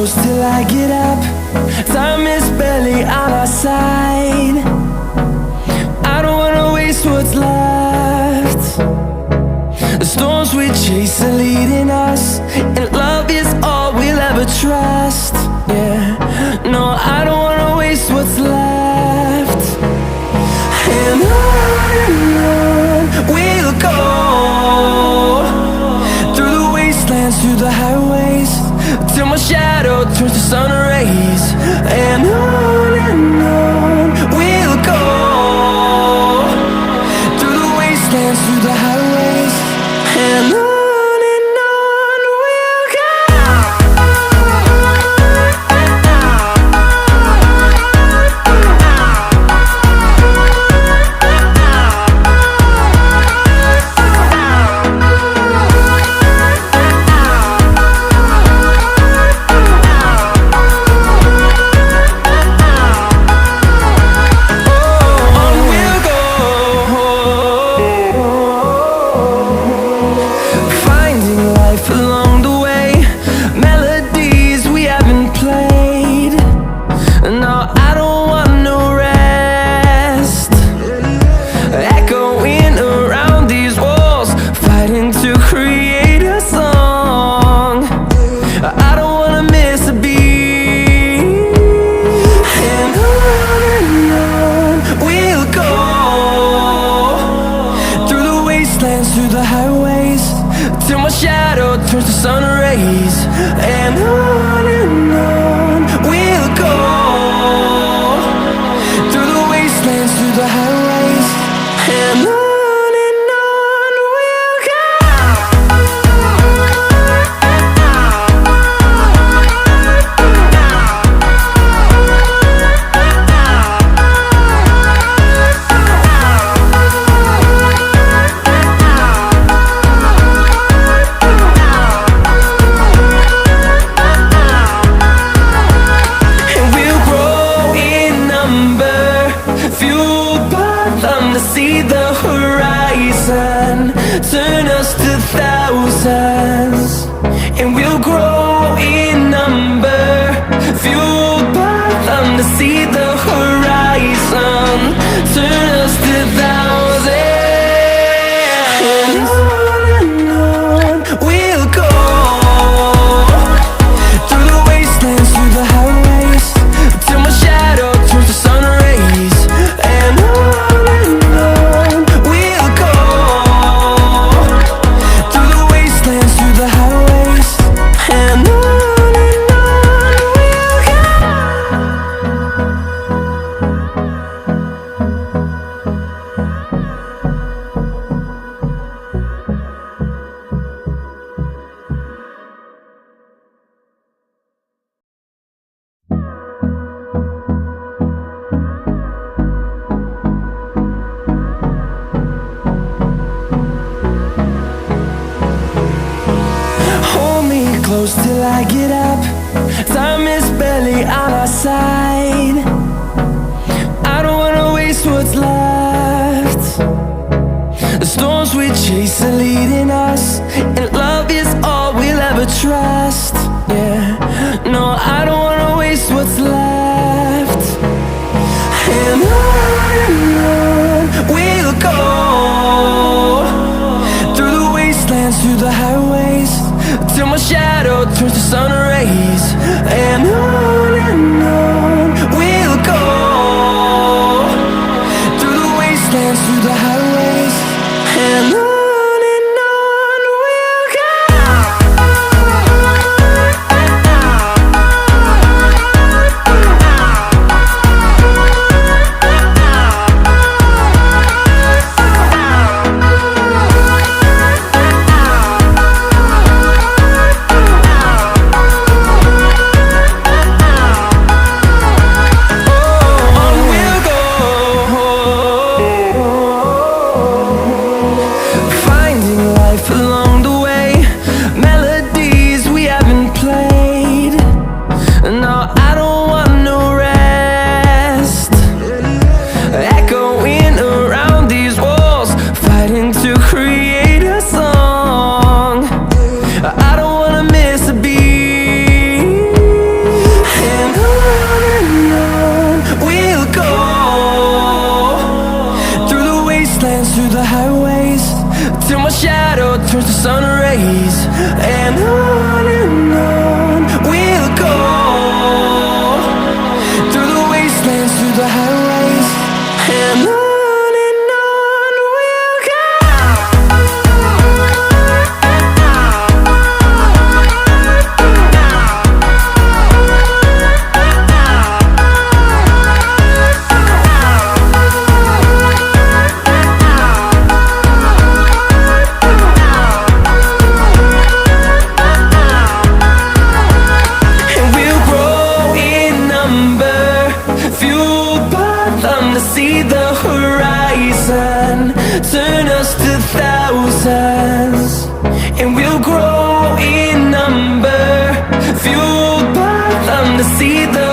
close till I get up. Time is barely on our side. I don't wanna waste what's left. The storms we chase are leading us, and love is all we'll ever trust. Yeah, no, I don't wanna waste what's left. And on we'll go, through the wastelands, through the highways, till my shadow turns to sun rays. And on we'll go, through the wastelands, through the highways, and on we'll go. Through the highways, till my shadow turns to sun rays. And on we'll go, through the wastelands, through the highways, and on we'll go. See the horizon, turn us to thousands, and we'll grow in number, fueled by them. To see the horizon, turn us to thousands, and on we'll go, through the wastelands, through the highways, till my shadow turns to sun rays. And on close till I get up. Time is barely on our side. I don't wanna waste what's left. The storms we chase are leading us, and love is all we'll ever trust. Yeah, no, I don't wanna waste what's left. And on we'll go, through the wastelands, through the highways, till my shadow turns to sun rays. And on we'll go, through the wastelands, through the highways, and on we'll go. and on we'll go, through the wastelands, through the highways, and on we'll go. See the horizon, turn us to thousands, and we'll grow in number, fueled by them to see the